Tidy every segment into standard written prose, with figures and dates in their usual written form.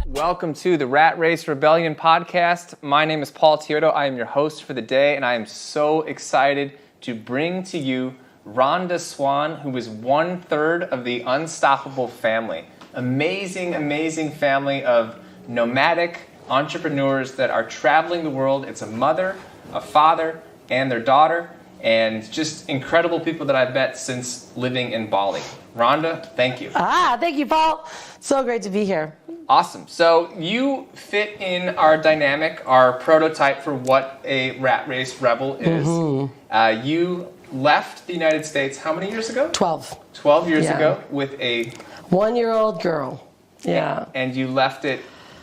Welcome to the Rat Race Rebellion podcast. My name is Paul Teodo. I am your host for the day, and I am so excited to bring to you Rhonda Swan, who is 1/3 of the Unstoppable family. Amazing, amazing family of nomadic entrepreneurs that are traveling the world. It's a mother, a father, and their daughter, and just incredible people that I've met since living in Bali. Rhonda, thank you. Thank you, Paul. So great to be here. Awesome. So you fit in our dynamic, our prototype for what a rat race rebel is. Mm-hmm. You left the United States how many years ago? 12. 12 years ago with a 1-year-old girl. Yeah. And you left it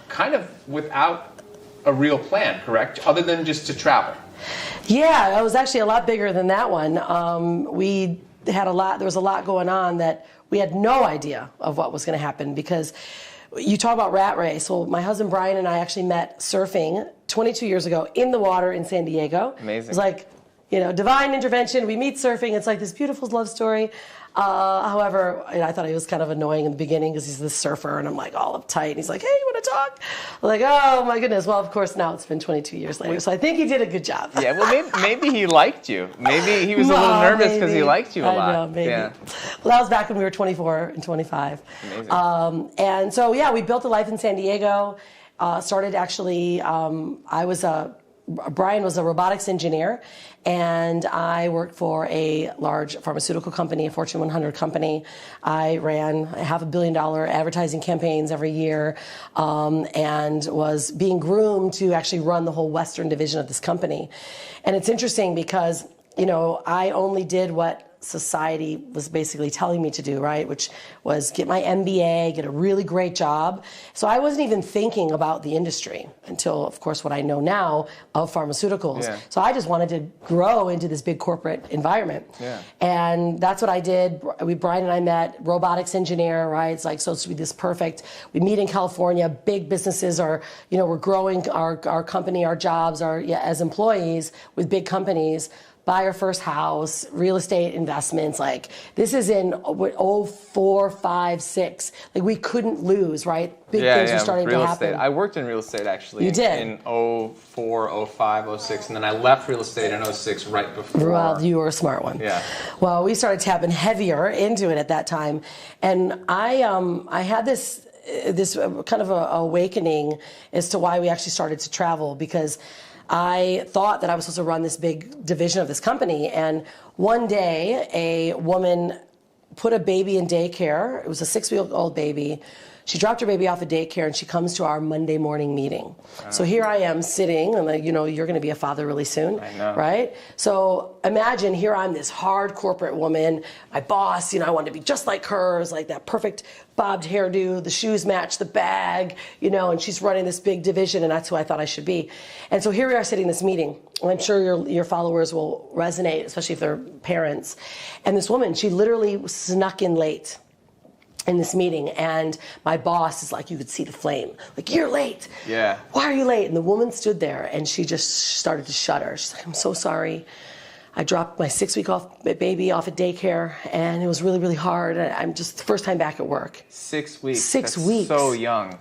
kind of without a real plan, correct? Other than just to travel. Yeah, it was actually a lot bigger than that one. There was a lot going on that we had no idea of what was going to happen, because you talk about rat race. Well, my husband Brian and I actually met surfing 22 years ago in the water in San Diego. Amazing. It was like, divine intervention. We meet surfing. It's like this beautiful love story. However, I thought he was kind of annoying in the beginning because he's this surfer, and I'm like all uptight. And he's like, "Hey, you want to talk?" I'm like, "Oh my goodness." Well, of course, now it's been 22 years later, so I think he did a good job. Yeah, well, maybe he liked you. Maybe he was a little nervous because he liked you a lot. I know, maybe. Yeah. Well, that was back when we were 24 and 25. Amazing. And so, we built a life in San Diego. Started actually, Brian was a robotics engineer, and I worked for a large pharmaceutical company, a Fortune 100 company. I ran $500 million advertising campaigns every year, and was being groomed to actually run the whole Western division of this company. And it's interesting because, I only did what society was basically telling me to do, right? Which was get my MBA, get a really great job. So I wasn't even thinking about the industry until, of course, what I know now of pharmaceuticals. Yeah. So I just wanted to grow into this big corporate environment. Yeah. And that's what I did. Brian and I met, robotics engineer, right? It's like, so it's to be this perfect. We meet in California, big businesses are, we're growing our company, our jobs are as employees with big companies. Buy our first house, real estate investments. Like, this is in 04, 5, 6. Like, we couldn't lose, right? Big things were starting to happen. Estate. I worked in real estate, actually. You did? In 04, 05, 06, and then I left real estate in 06 right before. Well, you were a smart one. Yeah. Well, we started tapping heavier into it at that time. And I had this kind of a awakening as to why we actually started to travel, because I thought that I was supposed to run this big division of this company, and one day a woman put a baby in daycare. It was a 6-week-old baby. She dropped her baby off at daycare, and she comes to our Monday morning meeting. So here I am sitting, and you're going to be a father really soon, I know. right? So imagine here I'm this hard corporate woman. My boss, I wanted to be just like her. It was like that perfect bobbed hairdo, the shoes match the bag, and she's running this big division, and that's who I thought I should be. And so here we are sitting in this meeting, and I'm sure your followers will resonate, especially if they're parents. And this woman, she literally snuck in late in this meeting, and my boss is like, you could see the flame, like, "You're late. Yeah. Why are you late?" And the woman stood there, and she just started to shudder. She's like, "I'm so sorry. I dropped my 6-week-old baby off at daycare, and it was really, really hard. I'm just the first time back at work." 6 weeks. 6 That's weeks. So young.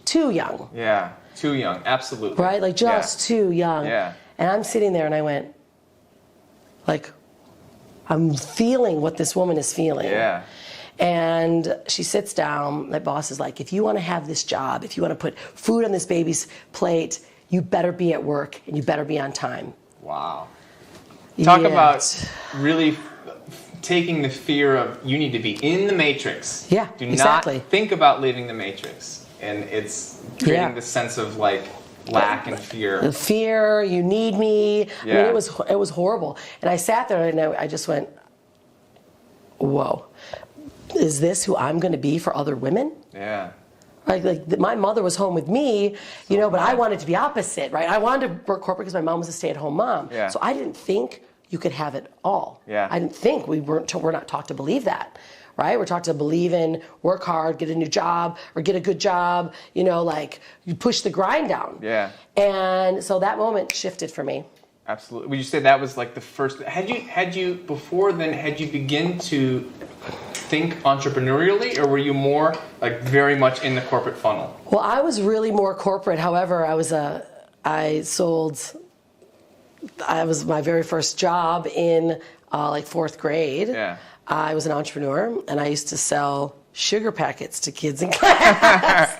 Too young. Yeah, too young. Absolutely. Right? Like, just too young. Yeah. And I'm sitting there, and I went, like, I'm feeling what this woman is feeling. Yeah. And she sits down. My boss is like, "If you want to have this job, if you want to put food on this baby's plate, you better be at work, and you better be on time." Wow. Talk about really taking the fear of, you need to be in the matrix. Yeah, Do exactly. not think about leaving the matrix. And it's creating this sense of like lack and fear. The fear, you need me. Yeah. I mean, it was horrible. And I sat there and I just went, whoa. Is this who I'm going to be for other women? Yeah. Like my mother was home with me, but I wanted to be opposite, right? I wanted to work corporate because my mom was a stay-at-home mom. Yeah. So I didn't think you could have it all. Yeah. I didn't think we're not taught to believe that, right? We're taught to believe in work hard, get a new job, or get a good job, like you push the grind down. Yeah. And so that moment shifted for me. Absolutely. Would you say that was like the first? Had you before then? Had you begin to think entrepreneurially, or were you more like very much in the corporate funnel? Well, I was really more corporate. However, I was my very first job in like fourth grade. Yeah. I was an entrepreneur, and I used to sell sugar packets to kids in class.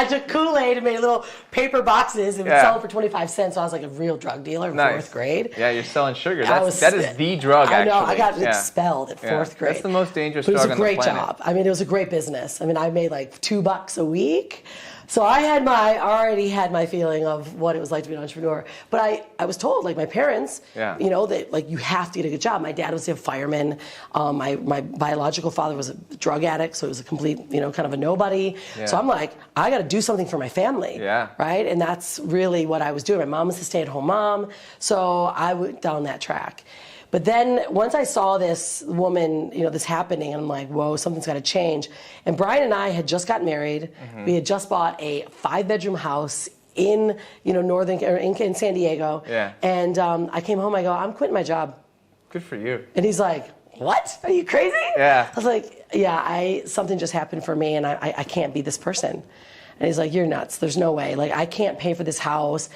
I took Kool-Aid and made little paper boxes and would sell them for 25 cents. So I was like a real drug dealer in fourth grade. Yeah, you're selling sugar. That is the drug, actually. I know, I got expelled at fourth grade. That's the most dangerous drug on the planet. But it was a great job. I mean, it was a great business. I mean, I made like $2 a week. So I already had my feeling of what it was like to be an entrepreneur. But I was told, like my parents, you know, that like you have to get a good job. My dad was a fireman. My biological father was a drug addict, so it was a complete, you know, kind of a nobody. Yeah. So I'm like, I got to do something for my family, right? And that's really what I was doing. My mom was a stay-at-home mom, so I went down that track. But then once I saw this woman, you know, this happening, I'm like, whoa, something's got to change. And Brian and I had just got married. Mm-hmm. We had just bought a 5-bedroom house in, you know, in San Diego. Yeah. And I came home, I go, I'm quitting my job. Good for you. And he's like, what? Are you crazy? Yeah. I was like, yeah, something just happened for me, and I can't be this person. And he's like, you're nuts. There's no way. Like, I can't pay for this house.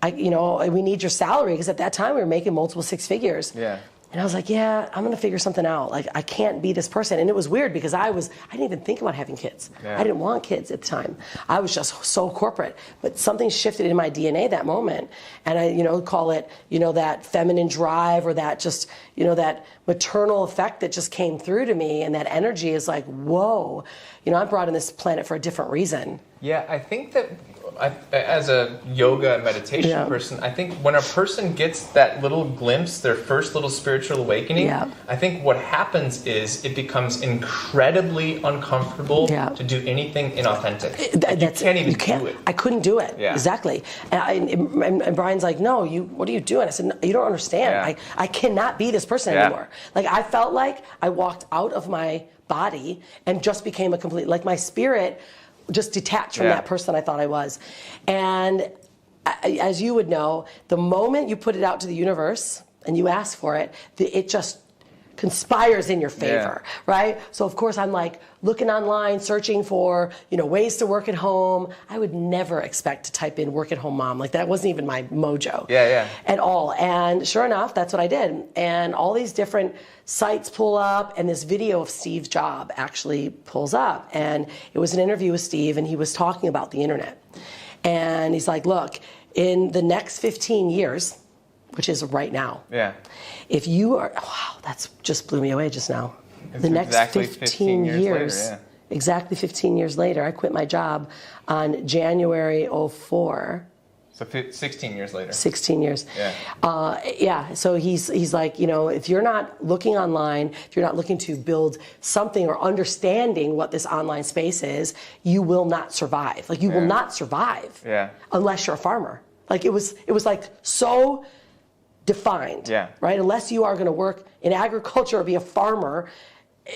You know, we need your salary, because at that time we were making multiple 6 figures. Yeah. And I was like, yeah, I'm going to figure something out. Like, I can't be this person. And it was weird because I didn't even think about having kids. Yeah. I didn't want kids at the time. I was just so corporate. But something shifted in my DNA that moment. And I, you know, call it, you know, that feminine drive, or that just, you know, that maternal effect that just came through to me. And that energy is like, whoa, you know, I'm brought on this planet for a different reason. Yeah, I think that as a yoga and meditation person, I think when a person gets that little glimpse, their first little spiritual awakening, I think what happens is it becomes incredibly uncomfortable to do anything inauthentic. You can't even do it. I couldn't do it. Yeah. Exactly. And Brian's like, no, what are you doing? I said, no, you don't understand. Yeah. I cannot be this person anymore. Like, I felt like I walked out of my body and just became a complete, like my spirit just detached from that person I thought I was. And as you would know, the moment you put it out to the universe and you ask for it, it just conspires in your favor, right? So of course I'm like looking online, searching for, you know, ways to work at home. I would never expect to type in work at home mom. Like, that wasn't even my mojo at all. And sure enough, that's what I did. And all these different sites pull up, and this video of Steve Jobs actually pulls up. And it was an interview with Steve, and he was talking about the internet. And he's like, look, in the next 15 years, which is right now. Yeah. If you are, wow, that's just blew me away just now. The next exactly 15 years later, exactly 15 years later, I quit my job on January 04. So 16 years later. 16 years. Yeah. So he's like, you know, if you're not looking online, if you're not looking to build something or understanding what this online space is, you will not survive. Like, you will not survive unless you're a farmer. Like, it was like so defined, right? Unless you are going to work in agriculture or be a farmer,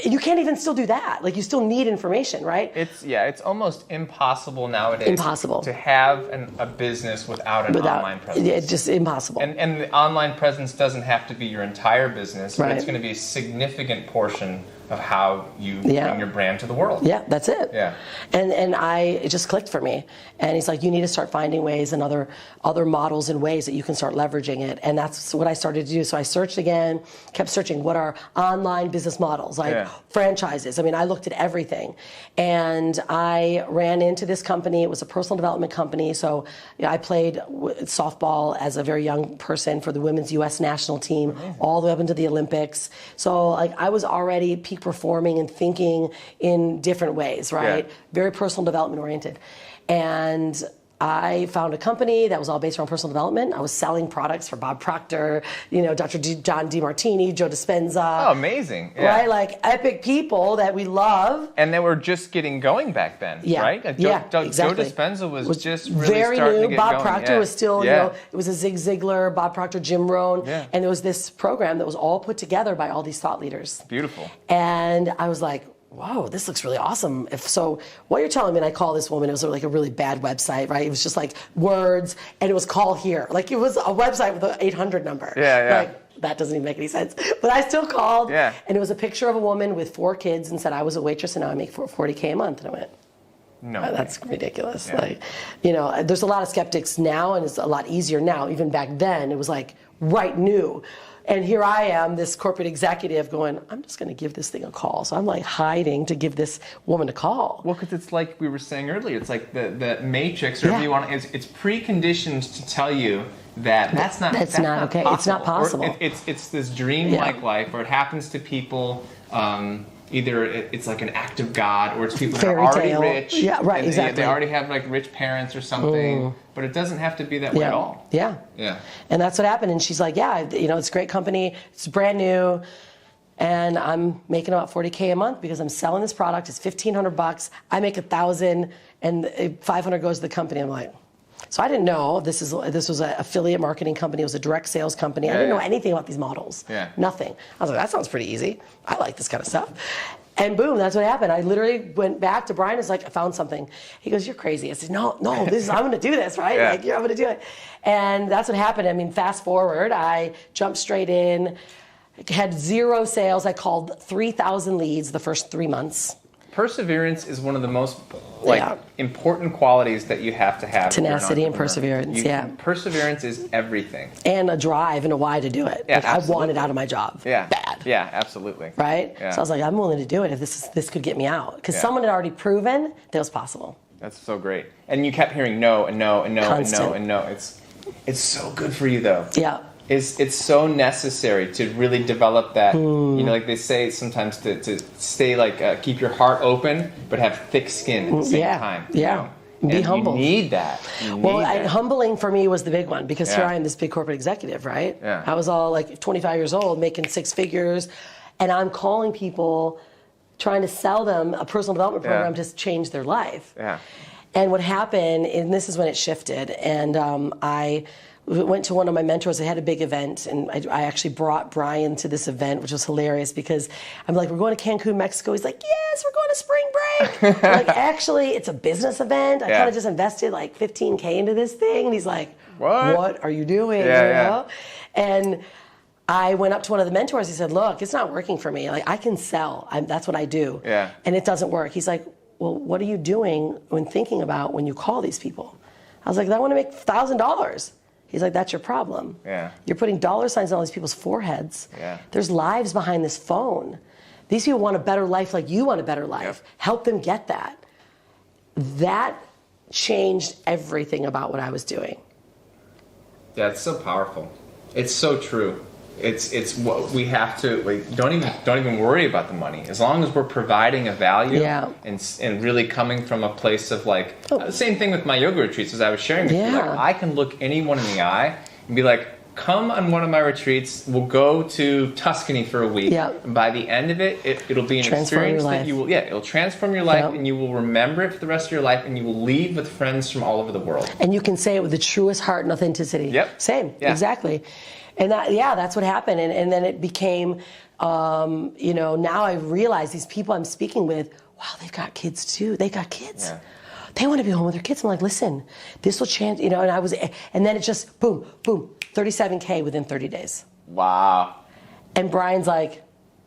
you can't even still do that. Like, you still need information, right? It's almost impossible nowadays to have a business without an online presence. It's just impossible. And the online presence doesn't have to be your entire business, but it's going to be a significant portion of how you bring your brand to the world. Yeah, that's it. Yeah. And it just clicked for me. And he's like, you need to start finding ways and other models and ways that you can start leveraging it. And that's what I started to do. So I searched again, kept searching, what are online business models, like franchises. I mean, I looked at everything. And I ran into this company. It was a personal development company. So I played softball as a very young person for the women's U.S. national team, all the way up into the Olympics. So like, I was already peak performing and thinking in different ways, right? Very personal development oriented. And I found a company that was all based around personal development. I was selling products for Bob Proctor, you know, Dr. John DeMartini, Joe Dispenza. Oh, amazing. Right? Like, epic people that we love. And they were just getting going back then, right? Exactly. Joe Dispenza was just really very starting new. to get Bob going. Proctor was still, you know, it was a Zig Ziglar, Bob Proctor, Jim Rohn. And there was this program that was all put together by all these thought leaders. Beautiful. And I was like, whoa, this looks really awesome. So what you're telling me, and I call this woman, it was like a really bad website, right? It was just like words, and it was call here. Like, it was a website with an 800 number. that doesn't even make any sense. But I still called. Yeah. And it was a picture of a woman with 4 kids and said, I was a waitress and now I make $40K a month. And I went, no, that's ridiculous. Yeah. Like, you know, there's a lot of skeptics now, and it's a lot easier now. Even back then, it was like new. And here I am, this corporate executive going, I'm just going to give this thing a call. So I'm like hiding to give this woman a call. Well, because it's like we were saying earlier, it's like the matrix, or whatever you want, it's preconditioned to tell you that that's not okay. Possible. It's not possible. Or it's this dream-like life, or it happens to people. Either it's like an act of God, or it's people that are already rich. Yeah, right, exactly. They already have like rich parents or something. But it doesn't have to be that way at all. Yeah. Yeah. And that's what happened. And she's like, yeah, you know, it's a great company. It's brand new. And I'm making about $40K a month because I'm selling this product. It's $1,500. I make $1,000, and $500 goes to the company. I'm like, so I didn't know this was an affiliate marketing company. It was a direct sales company. I didn't know anything about these models. Yeah. Nothing. I was like, that sounds pretty easy. I like this kind of stuff. And boom, that's what happened. I literally went back to Brian. Was like, I found something. He goes, you're crazy. I said, no, I'm going to do this, right? Yeah. Like, I'm going to do it. And that's what happened. I mean, fast forward, I jumped straight in, had 0 sales. I called 3,000 leads the first 3 months. Perseverance is one of the most important qualities that you have to have. Tenacity and perseverance, Perseverance is everything. And a drive and a why to do it. Yeah, like, I wanted out of my job. Yeah. Bad. Yeah, absolutely. Right? Yeah. So I was like, I'm willing to do it if this could get me out. Because someone had already proven that it was possible. That's so great. And you kept hearing no and no and no Constant. and no and no. It's so good for you though. Yeah. It's so necessary to really develop that, you know, like they say sometimes to stay like, keep your heart open, but have thick skin at the same time. Yeah. You know? Be humble. You need that. Humbling for me was the big one because here Yeah. I am, this big corporate executive, right? Yeah. I was all like 25 years old, making 6 figures, and I'm calling people, trying to sell them a personal development program to change their life. Yeah. And what happened, and this is when it shifted, and I went to one of my mentors. They had a big event, and I actually brought Brian to this event, which was hilarious because I'm like, we're going to Cancun, Mexico. He's like, yes, we're going to spring break. I'm like, actually, it's a business event. I kind of just invested like $15K into this thing. And he's like, what are you doing? Yeah. And I went up to one of the mentors. He said, look, it's not working for me. Like, I can sell. That's what I do. Yeah. And it doesn't work. He's like, well, what are you doing when thinking about when you call these people? I was like, I want to make $1,000. He's like, that's your problem. Yeah. You're putting dollar signs on all these people's foreheads. Yeah. There's lives behind this phone. These people want a better life like you want a better life. Yep. Help them get that. That changed everything about what I was doing. Yeah, it's so powerful. It's so true. It's what we have to, like, don't even worry about the money. As long as we're providing a value and really coming from a place of like, same thing with my yoga retreats as I was sharing with you. Like, I can look anyone in the eye and be like, come on one of my retreats, we'll go to Tuscany for a week. Yep. And by the end of it, it'll be an experience that you will, it'll transform your life and you will remember it for the rest of your life and you will leave with friends from all over the world. And you can say it with the truest heart and authenticity. Yep. Same, exactly. And that's what happened. And then it became, now I realize these people I'm speaking with, wow, they've got kids too. They got kids. Yeah. They want to be home with their kids. I'm like, listen, this will change, and then it just, boom, 37K within 30 days. Wow. And Brian's like,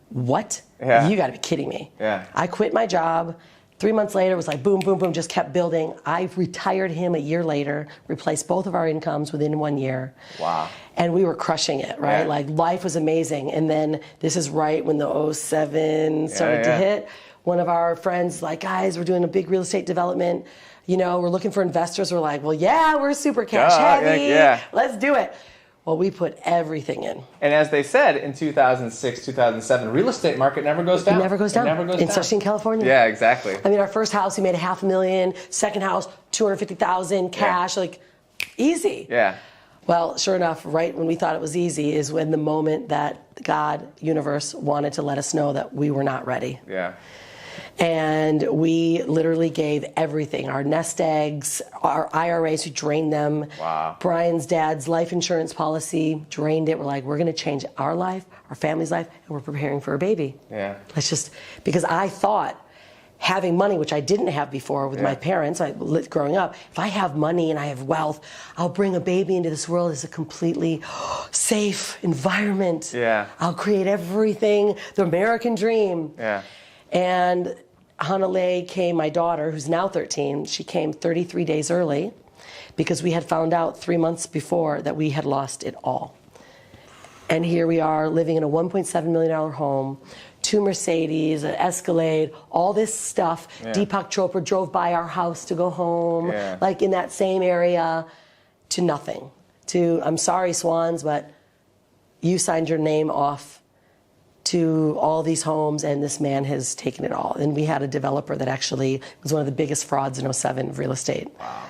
what? Yeah. You got to be kidding me. Yeah. I quit my job. 3 months later, it was like boom, boom, boom, just kept building. I retired him a year later, replaced both of our incomes within 1 year. Wow. And we were crushing it, right? Yeah. Like, life was amazing. And then this is right when the 2007 started to hit. One of our friends, like, guys, we're doing a big real estate development. We're looking for investors. We're like, well, yeah, we're super cash heavy. Let's do it. Well, we put everything in. And as they said in 2006, 2007, real estate market never goes down. It never goes down. Especially in California. Yeah, exactly. I mean, our first house, we made $500,000. Second house, $250,000 cash. Like, easy. Yeah. Well, sure enough, right when we thought it was easy is when the moment that God, universe, wanted to let us know that we were not ready. Yeah. And we literally gave everything. Our nest eggs, our IRAs, we drained them. Wow. Brian's dad's life insurance policy, drained it. We're like, we're going to change our life, our family's life, and we're preparing for a baby. Yeah. Because I thought, having money, which I didn't have before with my parents, growing up. If I have money and I have wealth, I'll bring a baby into this world as a completely safe environment. Yeah. I'll create everything, the American dream. Yeah. And Hanalei came, my daughter, who's now 13, she came 33 days early because we had found out 3 months before that we had lost it all. And here we are living in a $1.7 million home, 2 Mercedes, an Escalade, all this stuff. Yeah. Deepak Chopra drove by our house to go home, like in that same area, to nothing. To, I'm sorry, Swans, but you signed your name off to all these homes, and this man has taken it all. And we had a developer that actually was one of the biggest frauds in '07 of real estate. Wow.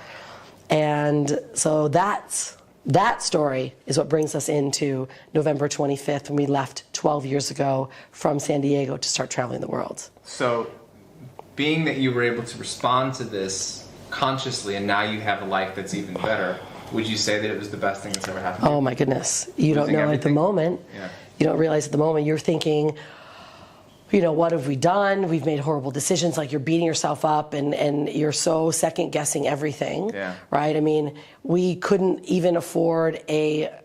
And so that story is what brings us into November 25th when we left 12 years ago from San Diego to start traveling the world. So being that you were able to respond to this consciously and now you have a life that's even better, would you say that it was the best thing that's ever happened to you? Oh my goodness. You don't know everything? at the moment. Yeah. You don't realize at the moment. You're thinking, what have we done? We've made horrible decisions. Like, you're beating yourself up and you're so second guessing everything. Yeah. Right? I mean, we couldn't even afford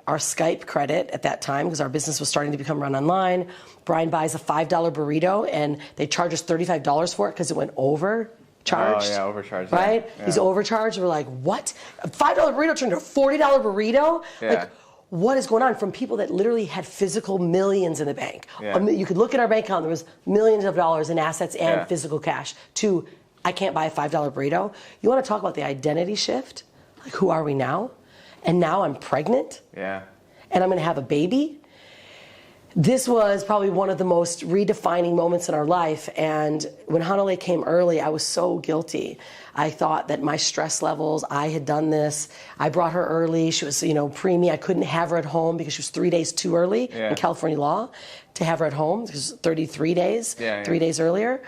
our Skype credit at that time because our business was starting to become run online. Brian buys a $5 burrito and they charge us $35 for it because it went overcharged. Oh, yeah, overcharged. Right? Yeah. He's overcharged. We're like, what? A $5 burrito turned into a $40 burrito? Yeah. Like, what is going on? From people that literally had physical millions in the bank. Yeah. You could look at our bank account, there was millions of dollars in assets and physical cash, to, I can't buy a $5 burrito. You want to talk about the identity shift? Like, who are we now? And now I'm pregnant? Yeah. And I'm going to have a baby? This was probably one of the most redefining moments in our life. And when Hanalei came early, I was so guilty. I thought that my stress levels, I had done this. I brought her early. She was, preemie. I couldn't have her at home because she was 3 days too early in California law to have her at home. It was 33 days, 3 days earlier.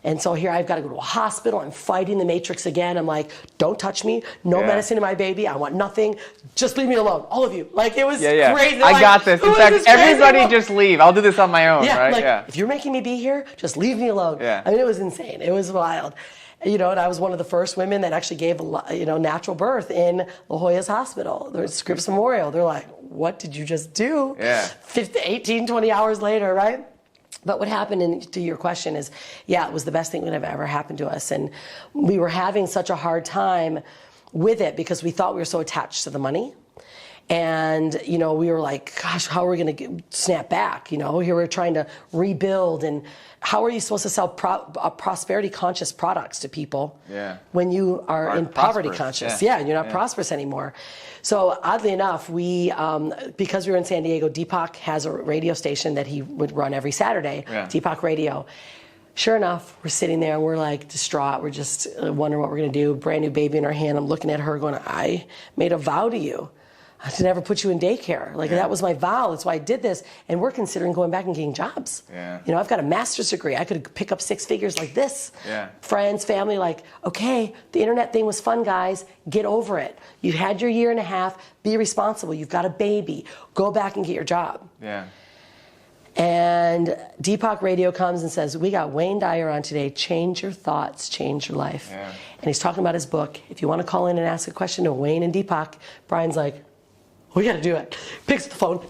And so here I've got to go to a hospital. I'm fighting the matrix again. I'm like, don't touch me. No medicine to my baby. I want nothing. Just leave me alone. All of you. Like, it was crazy. I got this. In fact, everybody just leave. I'll do this on my own, right? If you're making me be here, just leave me alone. Yeah. I mean, it was insane. It was wild. And I was one of the first women that actually gave natural birth in La Jolla's hospital. There's Scripps Memorial. They're like, what did you just do? Yeah. 18, 20 hours later, right? But what happened, and to your question, is, it was the best thing that have ever happened to us. And we were having such a hard time with it because we thought we were so attached to the money. And, we were like, gosh, how are we going to snap back? Here we're trying to rebuild. And how are you supposed to sell prosperity conscious products to people when you are in poverty conscious? And you're not prosperous anymore. So oddly enough, we, because we were in San Diego, Deepak has a radio station that he would run every Saturday, Deepak Radio. Sure enough, we're sitting there and we're like distraught. We're just wondering what we're going to do. Brand new baby in our hand. I'm looking at her going, I made a vow to you to never put you in daycare. Like, that was my vow. That's why I did this. And we're considering going back and getting jobs. I've got a master's degree. I could pick up 6 figures like this. Friends, family, like, okay, the internet thing was fun, guys. Get over it. You had your year and a half. Be responsible. You've got a baby. Go back and get your job. And Deepak Radio comes and says, we got Wayne Dyer on today. Change your thoughts, change your life. And he's talking about his book. If you want to call in and ask a question to Wayne and Deepak, Brian's like, we got to do it. Picks the phone.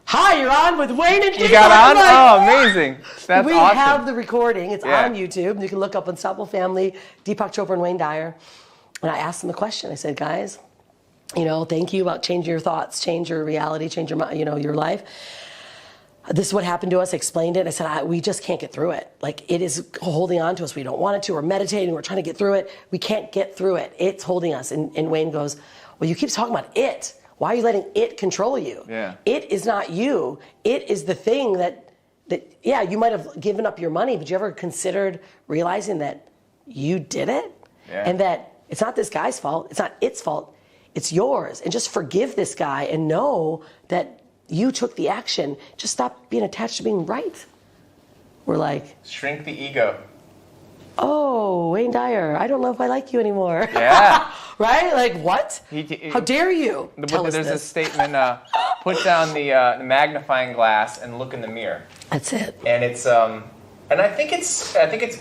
Hi, you're on with Wayne and Deepak. You got on? Oh, amazing. That's we awesome. We have the recording. It's on YouTube. You can look up Unstoppable Family, Deepak Chopra and Wayne Dyer. And I asked them a question. I said, guys, thank you about changing your thoughts, change your reality, change your, your life. This is what happened to us. I explained it. I said, we just can't get through it. Like, it is holding on to us. We don't want it to. We're meditating. We're trying to get through it. We can't get through it. It's holding us. And Wayne goes, well, you keep talking about it. Why are you letting it control you? It is not you. It is the thing that you might have given up your money, but you ever considered realizing that you did it? And that it's not this guy's fault. It's not its fault. It's yours. And just forgive this guy and know that you took the action. Just stop being attached to being right. We're like, shrink the ego. Oh, Wayne Dyer, I don't know if I like you anymore. Right? Like, what? How dare you tell us There's this? a statement, put down the magnifying glass and look in the mirror. That's it. And it's, And I think it's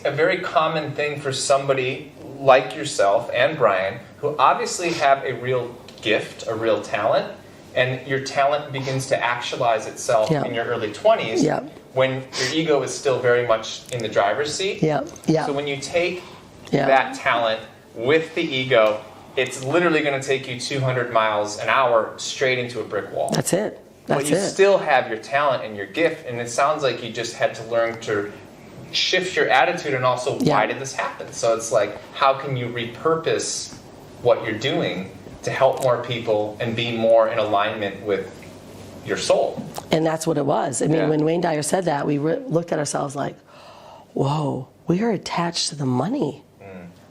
a very common thing for somebody like yourself and Brian, who obviously have a real gift, a real talent, and your talent begins to actualize itself in your early 20s when your ego is still very much in the driver's seat. So when you take that talent with the ego, it's literally going to take you 200 miles an hour straight into a brick wall. That's it. But you still have your talent and your gift, and it sounds like you just had to learn to shift your attitude and also why did this happen? So it's like, how can you repurpose what you're doing to help more people and be more in alignment with your soul? And that's what it was. I mean, when Wayne Dyer said that, we looked at ourselves like, whoa, we are attached to the money.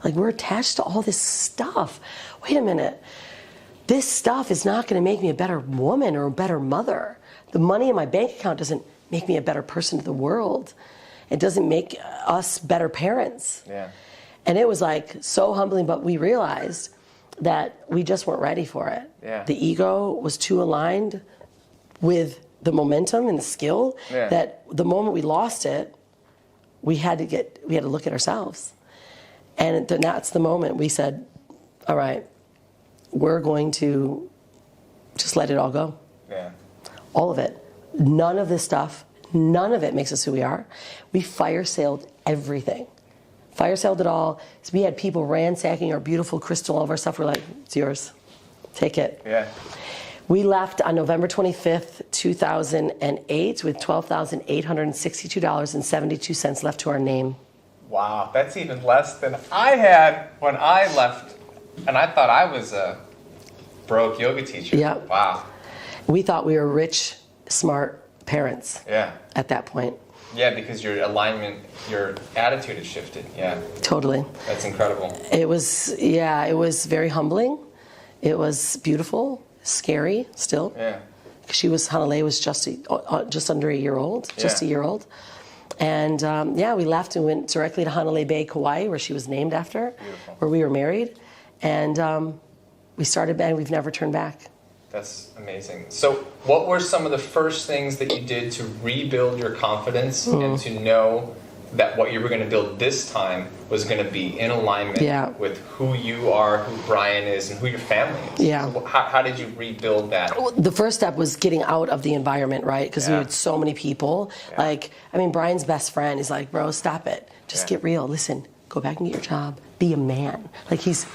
Like, we're attached to all this stuff. Wait a minute. This stuff is not going to make me a better woman or a better mother. The money in my bank account doesn't make me a better person to the world. It doesn't make us better parents. And it was like so humbling, but we realized that we just weren't ready for it. The ego was too aligned with the momentum and the skill that the moment we lost it, we had to look at ourselves. And that's the moment we said, all right, we're going to just let it all go. All of it. None of this stuff, none of it makes us who we are. We fire-sailed everything. Fire-sailed it all. So we had people ransacking our beautiful crystal, all of our stuff. We're like, it's yours. Take it. We left on November 25th, 2008 with $12,862.72 left to our name. Wow, that's even less than I had when I left, and I thought I was a broke yoga teacher. Wow. We thought we were rich, smart parents at that point. Because your alignment, your attitude has shifted. Totally. That's incredible. It was very humbling. It was beautiful, scary still. Hanalei was just under a year old, just a year old. And we left and went directly to Hanalei Bay, Kauai, where she was named after, where we were married. And we started, and we've never turned back. That's amazing. So what were some of the first things that you did to rebuild your confidence and to know that what you were going to build this time was going to be in alignment with who you are, who Brian is, and who your family is? So how did you rebuild that? Well, the first step was getting out of the environment, right? Because we had so many people. Brian's best friend is like, bro, stop it. Just get real. Listen, go back and get your job. Be a man. Like, he's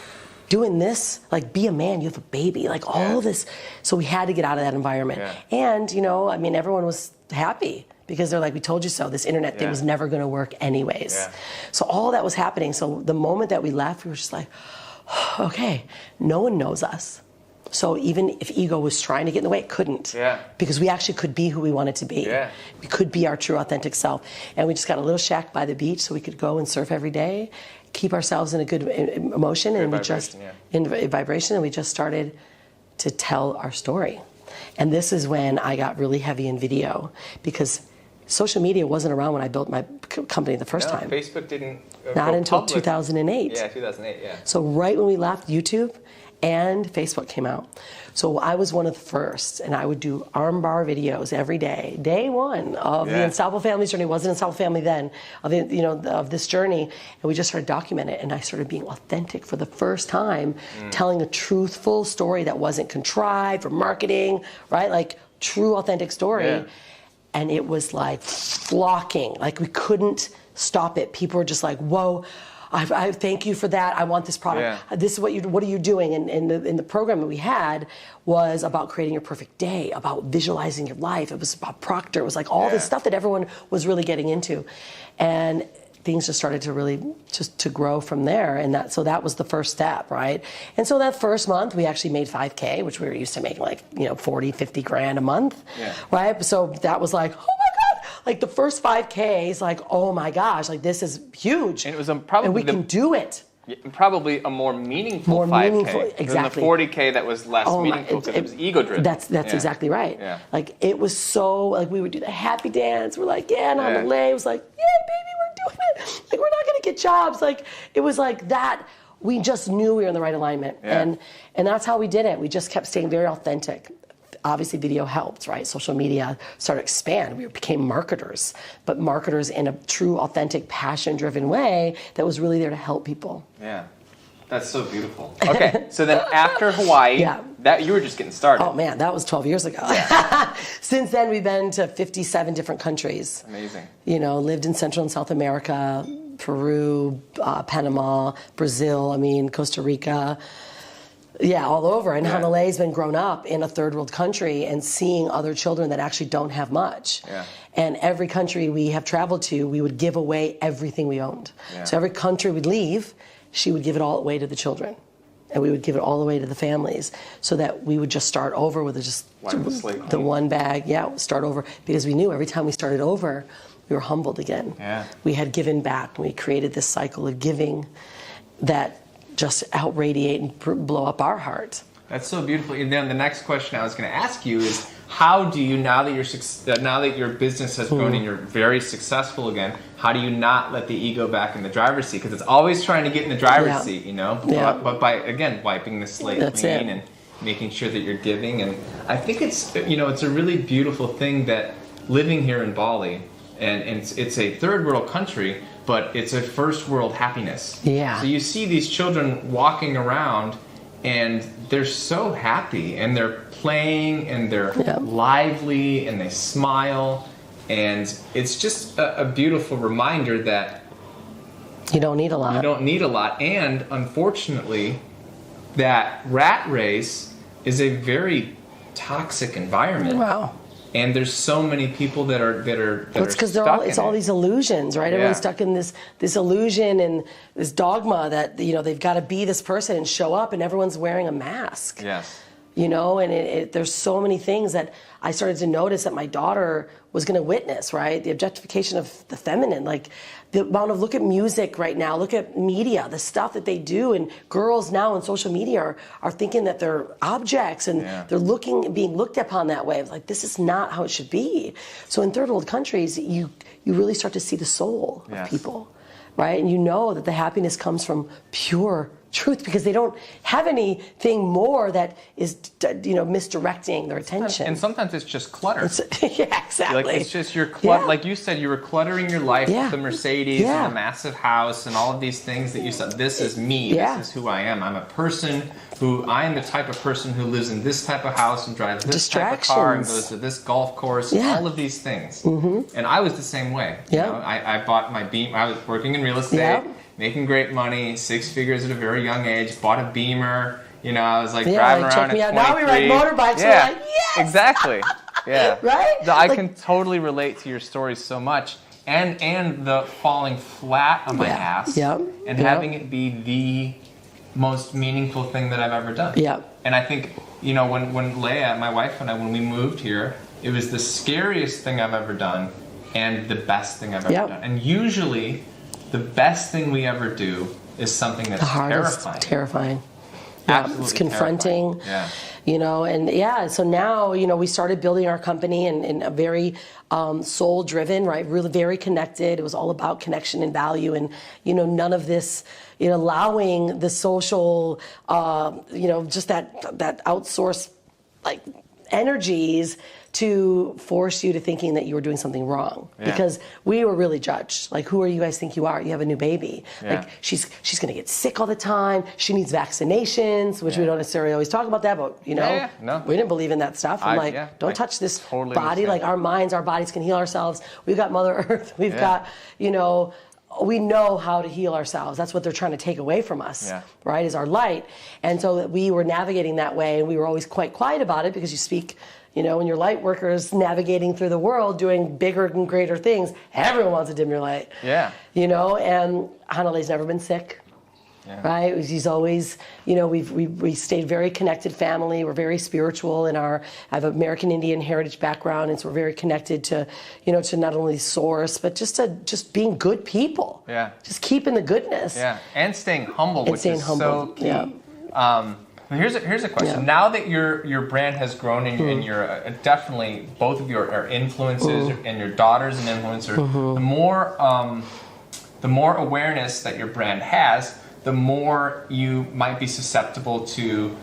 doing this, like, be a man, you have a baby, like all this. So we had to get out of that environment. And, everyone was happy because they're like, we told you so. This internet thing was never going to work anyways. So all that was happening. So the moment that we left, we were just like, okay, no one knows us. So even if ego was trying to get in the way, it couldn't. Because we actually could be who we wanted to be. We could be our true, authentic self. And we just got a little shack by the beach so we could go and surf every day, keep ourselves in a good emotion, and we just in vibration, and we just started to tell our story. And this is when I got really heavy in video, because social media wasn't around when I built my company the first time. Facebook didn't not until public. 2008. 2008. So right when we left, YouTube and Facebook came out. So I was one of the first, and I would do armbar videos every day. Day one of the Unstoppable Family journey. It wasn't Unstoppable Family then, of this journey. And we just started documenting it, and I started being authentic for the first time, telling a truthful story that wasn't contrived or marketing, right? Like, true, authentic story. And it was like flocking. Like, we couldn't stop it. People were just like, whoa, I thank you for that. I want this product. This is what are you doing? And in the program that we had was about creating your perfect day, about visualizing your life. It was about Proctor. It was like all this stuff that everyone was really getting into. And things just started to really to grow from there. And so that was the first step, right? And so that first month we actually made 5K, which we were used to making like, 40, 50 grand a month, right? So that was like, oh my God, like the first 5K is like, oh my gosh, like this is huge. And it was probably and we can do it. Probably a more meaningful 5K than the 40K that was less meaningful because it was ego-driven. That's exactly right. Like, it was so, like, we would do the happy dance. We're like, and on the lay, it was like, yeah, baby, we're doing it. Like, we're not going to get jobs. Like, it was like that. We just knew we were in the right alignment. And that's how we did it. We just kept staying very authentic. obviously video helped, right? Social media started to expand. We became marketers, but marketers in a true, authentic, passion-driven way that was really there to help people. Yeah. That's so beautiful. Okay, so then after Hawaii, Yeah. that you were just getting started. Oh man, that was 12 years ago. Since then, we've been to 57 different countries. Amazing. You know, lived in Central and South America, Peru, Panama, Brazil, Costa Rica. Yeah, all over. And Hanale's been grown up in a third world country and seeing other children that actually don't have much. Yeah. And every country we have traveled to, we would give away everything we owned. Yeah. So every country we'd leave, she would give it all away to the children. And we would give it all away to the families so that we would just start over with just the one bag. Yeah, start over. Because we knew every time we started over, we were humbled again. Yeah. We had given back. We created this cycle of giving that just out-radiate and blow up our heart. That's so beautiful. And then the next question I was going to ask you is, how do you, now that your business has grown and you're very successful again, how do you not let the ego back in the driver's seat? Because it's always trying to get in the driver's seat, you know? Yeah. But by, again, wiping the slate clean and making sure that you're giving. And I think it's, it's a really beautiful thing that living here in Bali, and it's a third world country, but it's a first world happiness. Yeah. So you see these children walking around and they're so happy and they're playing and they're lively and they smile, and it's just a beautiful reminder that you don't need a lot. You don't need a lot, and unfortunately, that rat race is a very toxic environment. Wow. And there's so many people that are It's because it's all these illusions, right? Everyone's stuck in this illusion and this dogma that they've got to be this person and show up, and everyone's wearing a mask. Yes. And there's so many things that I started to notice that my daughter was going to witness, right? The objectification of the feminine, like the amount of, look at music right now, look at media, the stuff that they do, and girls now on social media are thinking that they're objects, and they're being looked upon that way. Like, this is not how it should be. So in third world countries, you really start to see the soul of people, right? And you know that the happiness comes from pure truth, because they don't have anything more that is misdirecting their attention. And sometimes it's just clutter. Yeah, exactly. Like, it's just your like you said, you were cluttering your life with the Mercedes and the massive house and all of these things that you said, this is me, this is who I am. I'm a person I am the type of person who lives in this type of house and drives this type of car and goes to this golf course, all of these things. Mm-hmm. And I was the same way. Yeah. I bought my Beamer. I was working in real estate, making great money, 6 figures at a very young age, bought a Beamer. I was driving around check me at out. 23. Now we ride motorbikes. Yeah, we're like, yes! Exactly. Yeah. Right? I can totally relate to your stories so much. And the falling flat on my ass and having it be the most meaningful thing that I've ever done. Yeah. And I think, when Leah, my wife, and I, when we moved here, it was the scariest thing I've ever done and the best thing I've ever done. And usually, the best thing we ever do is something that's the hardest, terrifying. Absolutely it's confronting. Yeah. So now, we started building our company in a very soul-driven, right? Really very connected. It was all about connection and value, and none of this, allowing the social, just that outsourced energies to force you to thinking that you were doing something wrong, because we were really judged. Like, who are you guys think you are? You have a new baby. Like, she's going to get sick all the time. She needs vaccinations, which we don't necessarily always talk about that, but No. we didn't believe in that stuff. I'm don't touch this totally body. understand. Like, our bodies can heal ourselves. We've got Mother Earth. We've got, we know how to heal ourselves. That's what they're trying to take away from us, right, is our light. And so we were navigating that way, and we were always quite quiet about it, because you speak, when your light worker is navigating through the world doing bigger and greater things, everyone wants to dim your light. Yeah. And Hanale's never been sick. Yeah. Right? He's always, we stayed very connected family. We're very spiritual I have an American Indian heritage background, and so we're very connected to, to not only source, but just being good people. Yeah. Just keeping the goodness. Yeah. And staying humble, which is so key. Yeah. Here's a question. Now that your brand has grown and you're definitely, both of you are influencers, and your daughter's an influencer, the more awareness that your brand has, the more you might be susceptible to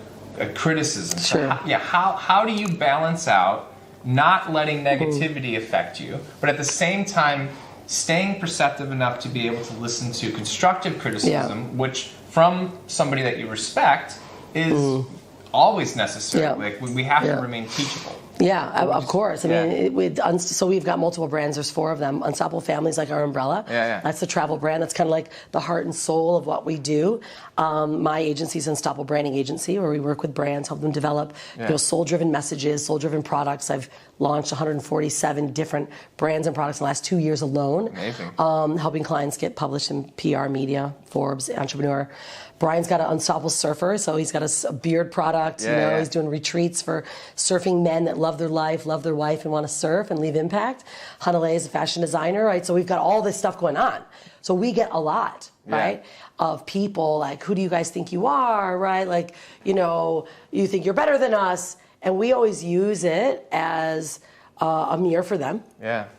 criticism. Sure. So how do you balance out not letting negativity affect you, but at the same time staying perceptive enough to be able to listen to constructive criticism, which from somebody that you respect is always necessary. Like we have to remain teachable. Yeah, of course. I mean, so we've got multiple brands. There's 4 of them. Unstoppable Families, like our umbrella. That's the travel brand. That's kind of like the heart and soul of what we do. My agency is Unstoppable Branding Agency, where we work with brands, help them develop soul-driven messages, soul-driven products. I've launched 147 different brands and products in the last 2 years alone. Amazing. Helping clients get published in PR, media, Forbes, Entrepreneur. Brian's got an Unstoppable Surfer, so he's got a beard product. He's doing retreats for surfing men that love their life, love their wife, and want to surf and leave impact. Hanalei is a fashion designer, right? So we've got all this stuff going on. So we get a lot, right, of people like, who do you guys think you are, right? Like, you think you're better than us. And we always use it as a mirror for them,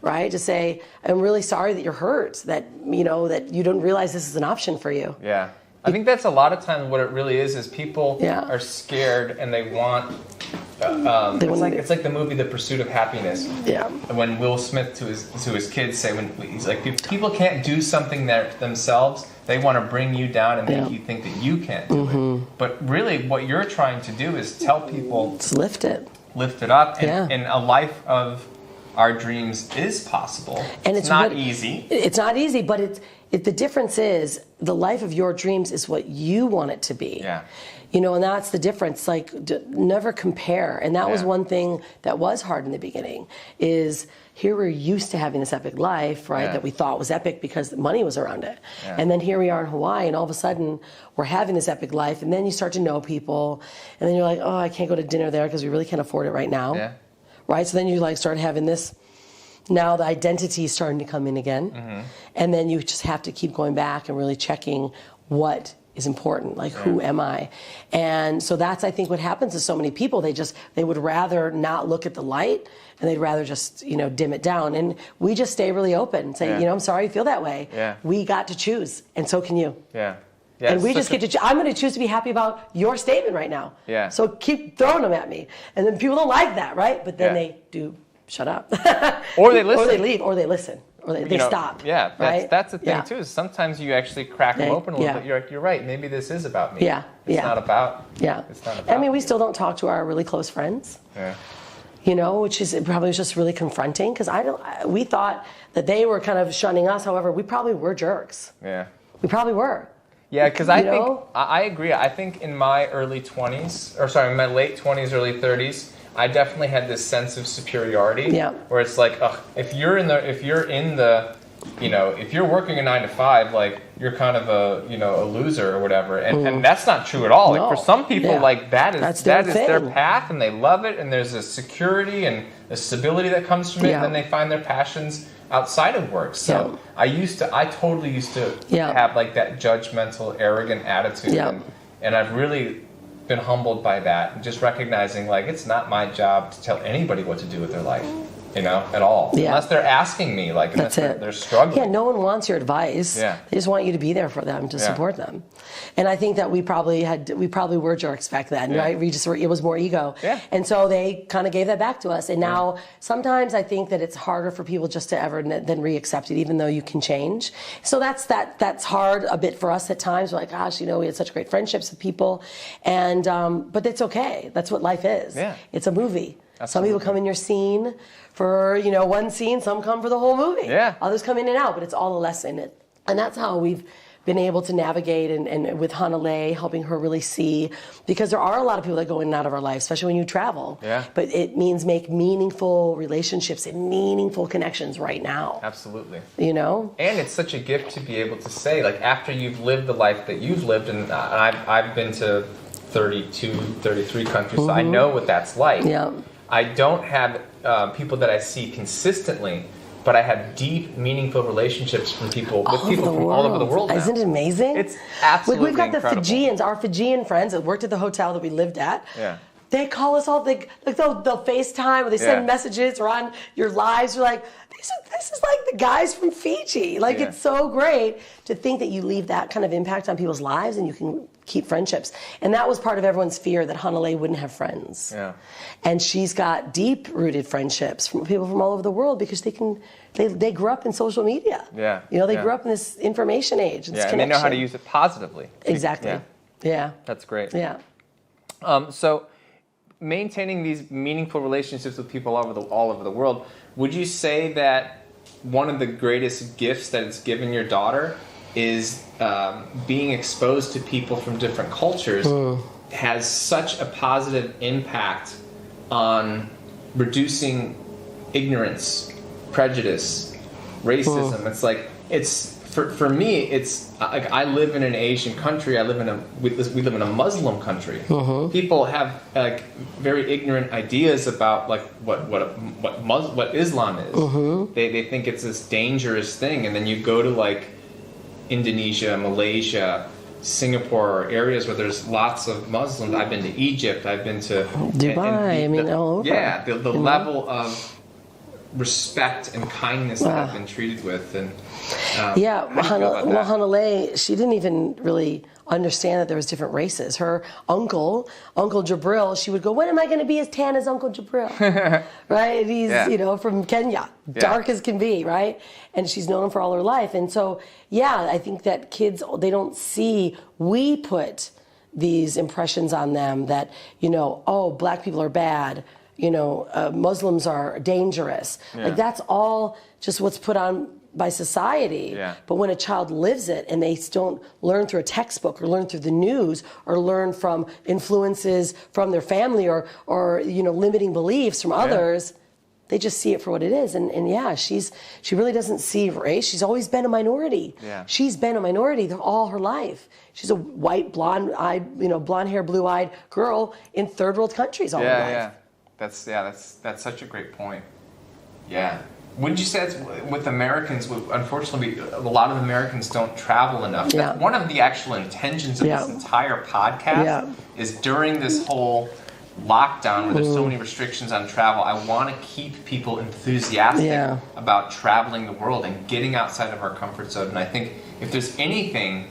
right? To say, I'm really sorry that you're hurt, that, that you don't realize this is an option for you. Yeah. I think that's a lot of times what it really is people are scared and they want, it's like the movie The Pursuit of Happiness. Yeah. When Will Smith to his kids say, when he's like, people can't do something themselves, they want to bring you down and make you think that you can't do it. But really what you're trying to do is tell people, just lift it up, and a life of our dreams is possible. And it's not easy. It's not easy, but the difference is the life of your dreams is what you want it to be. Yeah. And that's the difference. Like, never compare. And that was one thing that was hard in the beginning. Is here we're used to having this epic life, right? That we thought was epic because money was around it. Yeah. And then here we are in Hawaii, and all of a sudden we're having this epic life. And then you start to know people, and then you're like, oh, I can't go to dinner there because we really can't afford it right now. Yeah. Right? So then you start having this. Now the identity is starting to come in again, and then you just have to keep going back and really checking what is important, like who am I? And so that's, I think, what happens to so many people. They would rather not look at the light, and they'd rather just dim it down. And we just stay really open and say, I'm sorry you feel that way. Yeah. We got to choose, and so can you. Yeah. Yeah, and we just get to. I'm going to choose to be happy about your statement right now. Yeah. So keep throwing them at me, and then people don't like that, right? But then they do. Shut up. Or they listen. Or they leave, or they listen, or they stop. Yeah, that's the thing too. Is sometimes you actually crack them open a little bit. You're like, you're right. Maybe this is about me. It's not about. It's not about. I mean, we still don't talk to our really close friends. Yeah. Which is probably just really confronting because we thought that they were kind of shunning us. However, we probably were jerks. Yeah. We probably were. Yeah, because I think I agree. I think in my in my late 20s, early 30s. I definitely had this sense of superiority, where it's like, if you're working a 9 to 5, like you're kind of a loser or whatever, and that's not true at all. No. Like for some people, like that is their path, and they love it, and there's a security and a stability that comes from it, and then they find their passions outside of work. So I totally used to have like that judgmental, arrogant attitude, and I've really been humbled by that, and just recognizing like it's not my job to tell anybody what to do with their life, at all. Unless they're asking me, like unless they're struggling. Yeah, no one wants your advice. Yeah. They just want you to be there for them, to support them. And I think that we probably were jerks back then, right? It was more ego. Yeah. And so they kind of gave that back to us. And now sometimes I think that it's harder for people just to ever then re-accept it, even though you can change. So that's hard a bit for us at times. We're like, gosh, we had such great friendships with people. And but it's okay. That's what life is. Yeah. It's a movie. Absolutely. Some people come in your scene for, one scene. Some come for the whole movie. Yeah. Others come in and out, but it's all a lesson. And that's how we've been able to navigate and with Hanalei, helping her really see, because there are a lot of people that go in and out of our lives, especially when you travel. Yeah. But it means make meaningful relationships and meaningful connections right now. Absolutely. And it's such a gift to be able to say, like, after you've lived the life that you've lived, and I've been to 32, 33 countries, so I know what that's like. Yeah. I don't have people that I see consistently, but I have deep, meaningful relationships with people from all over the world now. Isn't it amazing? It's absolutely We've got incredible. The Fijians, our Fijian friends that worked at the hotel that we lived at. Yeah. They call us all, they'll FaceTime, or they send messages, or on your lives. You're like, this is like the guys from Fiji. Like, it's so great to think that you leave that kind of impact on people's lives, and you can keep friendships. And that was part of everyone's fear, that Hanalei wouldn't have friends. Yeah. And she's got deep-rooted friendships from people from all over the world, because they grew up in social media. Yeah. They grew up in this information age. This and they know how to use it positively. Exactly. Yeah. That's great. Yeah. So maintaining these meaningful relationships with people all over the world, would you say that one of the greatest gifts that it's given your daughter is being exposed to people from different cultures has such a positive impact on reducing ignorance, prejudice, racism? It's like, for me, it's like, I live in an Asian country. We live in a Muslim country. People have like very ignorant ideas about like what Islam is. They think it's this dangerous thing, and then you go to like Indonesia, Malaysia, Singapore, areas where there's lots of Muslims. I've been to Egypt. I've been to Dubai. All over. Yeah, the level of respect and kindness that I've been treated with, and Hanalei, she didn't even really understand that there was different races. Her Uncle Jabril, she would go, when am I going to be as tan as Uncle Jabril? Right? He's, from Kenya, dark as can be, right? And she's known him for all her life. And so, I think that kids, they don't see, we put these impressions on them that, black people are bad, Muslims are dangerous. Like, that's all just what's put on by society. But when a child lives it, and they don't learn through a textbook or learn through the news or learn from influences from their family or limiting beliefs from others, they just see it for what it is. And she really doesn't see race. She's always been a minority. She's been a minority all her life. She's a white, blonde-eyed, blonde hair, blue-eyed girl in third world countries all her life. That's such a great point. Yeah. Wouldn't you say that's with Americans? Unfortunately, a lot of Americans don't travel enough. That's one of the actual intentions of this entire podcast is during this whole lockdown where there's so many restrictions on travel, I want to keep people enthusiastic about traveling the world and getting outside of our comfort zone. And I think if there's anything,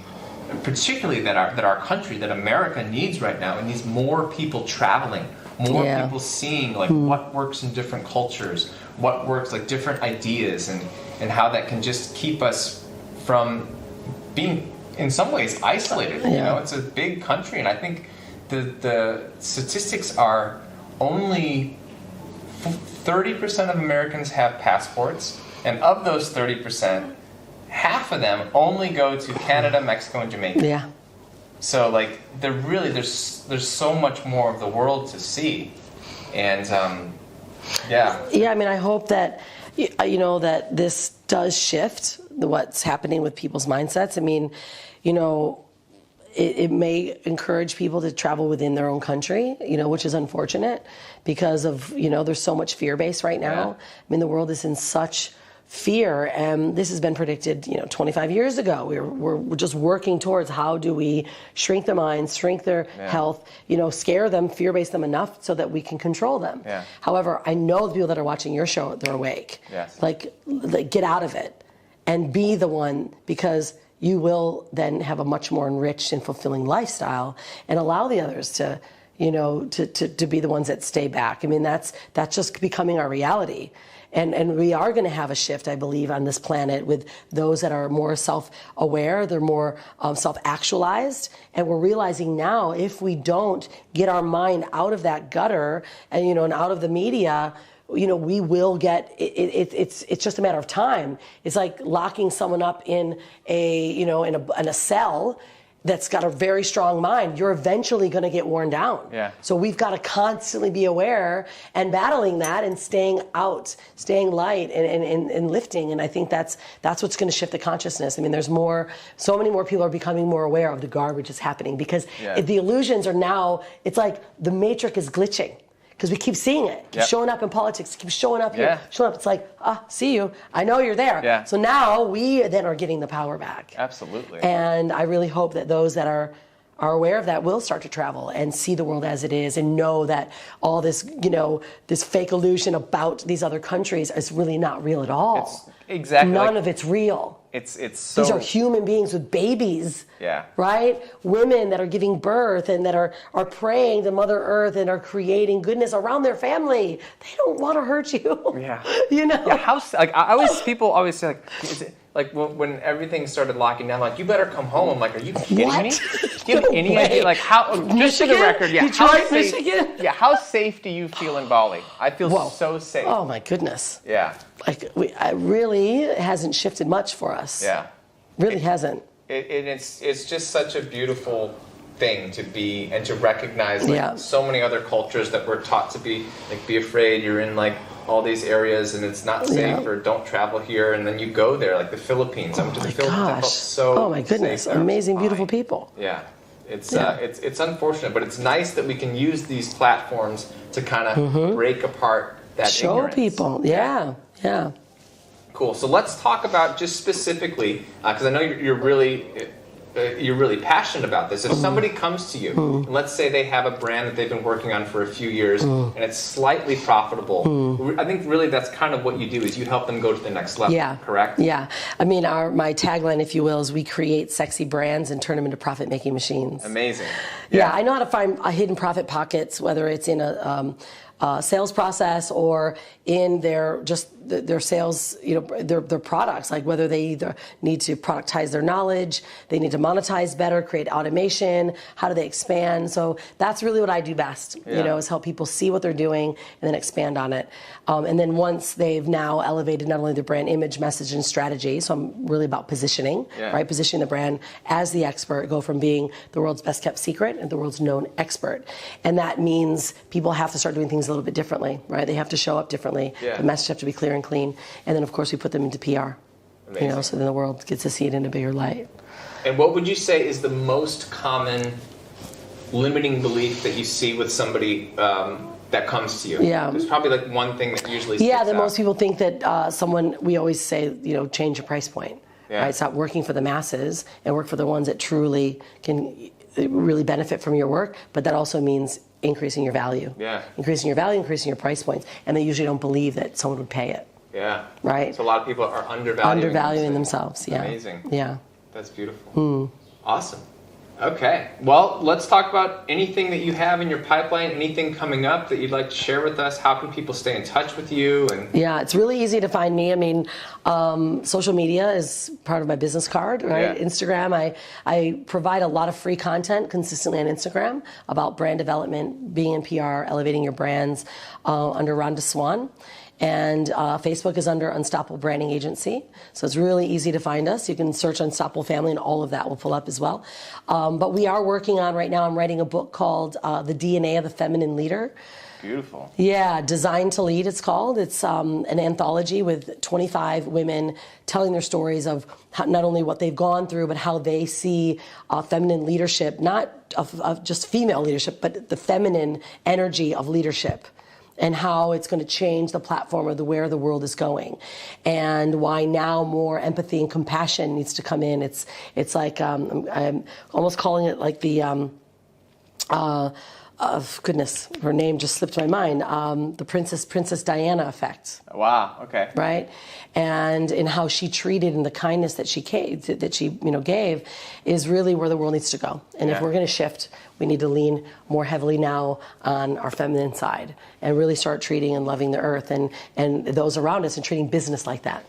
particularly that our country, that America needs right now, it needs more people traveling, more people seeing like what works in different cultures, what works, like different ideas, and how that can just keep us from being in some ways isolated. It's a big country, and I think the statistics are only 30% of Americans have passports, and of those 30%, half of them only go to Canada, Mexico, and Jamaica. So like there's so much more of the world to see, and I mean, I hope that that this does shift what's happening with people's mindsets. I mean, it may encourage people to travel within their own country, which is unfortunate because of there's so much fear base right now. I mean, the world is in such fear, and this has been predicted 25 years ago. We're just working towards how do we shrink their minds, shrink their health, scare them, fear-base them enough so that we can control them. However, I know the people that are watching your show, they're awake. Like get out of it and be the one, because you will then have a much more enriched and fulfilling lifestyle, and allow the others to to be the ones that stay back. I mean, that's just becoming our reality. And we are going to have a shift, I believe, on this planet with those that are more self-aware, they're more self-actualized. And we're realizing now, if we don't get our mind out of that gutter and, and out of the media, we will get, it's just a matter of time. It's like locking someone up in in a cell that's got a very strong mind. You're eventually going to get worn down. So we've got to constantly be aware and battling that and staying out, staying light and lifting. And I think that's what's going to shift the consciousness. I mean, so many more people are becoming more aware of the garbage that's happening, because the illusions are now, it's like the matrix is glitching. Because we keep seeing it. Keep showing up in politics. Keep showing up here. Showing up. It's like, see you. I know you're there. So now we then are getting the power back. Absolutely. And I really hope that those that are aware of that will start to travel and see the world as it is, and know that all this, this fake illusion about these other countries is really not real at all. Exactly. None of it's real. It's so... These are human beings with babies. Yeah. Right? Women that are giving birth and that are praying to Mother Earth and are creating goodness around their family. They don't want to hurt you. Yeah. You know? Yeah, people always say, like, is it, like when everything started locking down, like, you better come home. I'm like, are you kidding me? Do you have any idea? Like, how, just for the record, yeah. Detroit, Michigan? Yeah, how safe do you feel in Bali? I feel so safe. Oh, my goodness. Yeah. Like, it really hasn't shifted much for us. Yeah. Really hasn't. It's just such a beautiful thing to be and to recognize, like, so many other cultures that we're taught to be, like, be afraid. You're in, like, all these areas and it's not safe, or don't travel here, and then you go there, like the Philippines. I went to the Philippines. I felt so oh my goodness, amazing, beautiful people. Yeah, it's unfortunate, but it's nice that we can use these platforms to kind of break apart that show ignorance. People. Yeah. Cool. So let's talk about just specifically, because I know you're really passionate about this. If somebody comes to you, and let's say they have a brand that they've been working on for a few years, and it's slightly profitable, I think really that's kind of what you do, is you help them go to the next level, correct? Yeah. I mean, my tagline, if you will, is we create sexy brands and turn them into profit-making machines. Amazing. Yeah, I know how to find hidden profit pockets, whether it's in a sales process or in their sales, their products, like whether they either need to productize their knowledge, they need to monetize better, create automation, how do they expand? So that's really what I do best, is help people see what they're doing and then expand on it. And then once they've now elevated not only the brand image, message, and strategy, so I'm really about positioning, right? Positioning the brand as the expert, go from being the world's best kept secret and the world's known expert. And that means people have to start doing things a little bit differently, right? They have to show up differently. The message have to be clear and clean. And then, of course, we put them into PR. Amazing. So then the world gets to see it in a bigger light. And what would you say is the most common limiting belief that you see with somebody that comes to you? There's probably like one thing that usually sticks out. Most people think that we always say, change your price point. Right? Stop working for the masses and work for the ones that truly can really benefit from your work. But that also means increasing your value. Increasing your value, increasing your price points. And they usually don't believe that someone would pay it. Right? So a lot of people are undervaluing themselves. Amazing. Yeah. That's beautiful. Awesome. Okay. Well, let's talk about anything that you have in your pipeline, anything coming up that you'd like to share with us. How can people stay in touch with you? It's really easy to find me. I mean, social media is part of my business card, right? Instagram, I provide a lot of free content consistently on Instagram about brand development, being in PR, elevating your brands under Rhonda Swan. And Facebook is under Unstoppable Branding Agency. So it's really easy to find us. You can search Unstoppable Family and all of that will pull up as well. But we are working on, right now, I'm writing a book called The DNA of the Feminine Leader. Beautiful. Yeah, Designed to Lead, it's called. It's an anthology with 25 women telling their stories of not only what they've gone through, but how they see feminine leadership, not of just female leadership, but the feminine energy of leadership, and how it's going to change the platform of where the world is going, and why now more empathy and compassion needs to come in. It's like I'm almost calling it like the goodness, her name just slipped my mind. The Princess Diana effect. Wow. Okay. Right, and in how she treated and the kindness that she gave is really where the world needs to go. And if we're going to shift, we need to lean more heavily now on our feminine side and really start treating and loving the earth and those around us and treating business like that.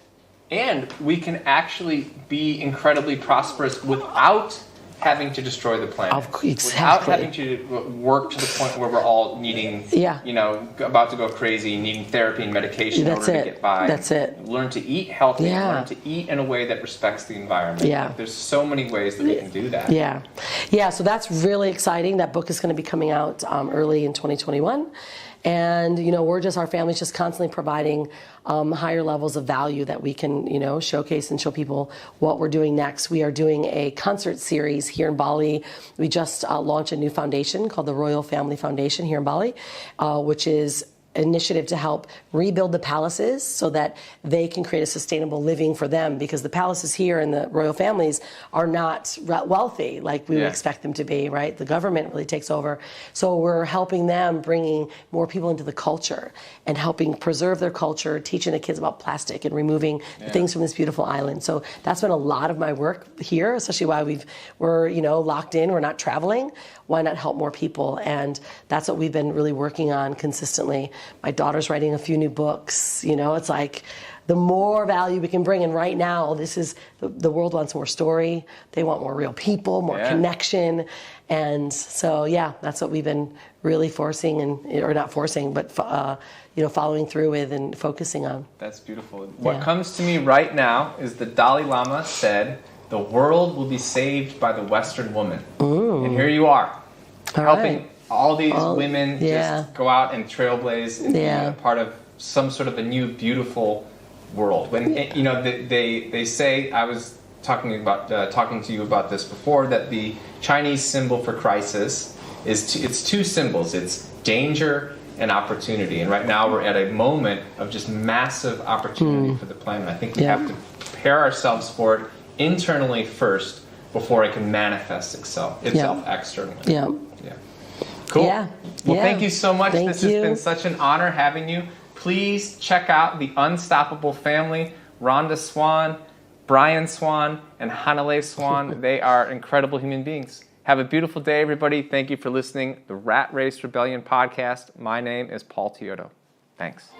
And we can actually be incredibly prosperous without having to destroy the planet. Without having to work to the point where we're all needing, about to go crazy, needing therapy and medication in order to get by. That's it. Learn to eat healthy, learn to eat in a way that respects the environment. Like, there's so many ways that we can do that. Yeah, so that's really exciting. That book is going to be coming out early in 2021. And, our family's just constantly providing higher levels of value that we can, showcase and show people what we're doing next. We are doing a concert series here in Bali. We just launched a new foundation called the Royal Family Foundation here in Bali, which is initiative to help rebuild the palaces so that they can create a sustainable living for them, because the palaces here and the royal families are not wealthy like we would expect them to be, right? The government really takes over. So we're helping them, bringing more people into the culture and helping preserve their culture, teaching the kids about plastic and removing things from this beautiful island. So that's been a lot of my work here, especially while we're locked in, we're not traveling. Why not help more people? And that's what we've been really working on consistently. My daughter's writing a few new books. It's like the more value we can bring. And right now, this is the world wants more story. They want more real people, more connection. And so, that's what we've been really following through with and focusing on. That's beautiful. What comes to me right now is the Dalai Lama said, "The world will be saved by the Western woman." And here you are, helping all these women just go out and trailblaze and be a part of some sort of a new, beautiful world. When they say, I was talking to you about this before, that the Chinese symbol for crisis it's two symbols. It's danger and opportunity. And right now we're at a moment of just massive opportunity for the planet. I think we have to prepare ourselves for it internally first before it can manifest itself externally. Yeah. Cool. Well, thank you so much. This has been such an honor having you. Please check out the Unstoppable family, Rhonda Swan, Brian Swan, and Hanalei Swan. They are incredible human beings. Have a beautiful day, everybody. Thank you for listening. The Rat Race Rebellion podcast. My name is Paul Teodo. Thanks.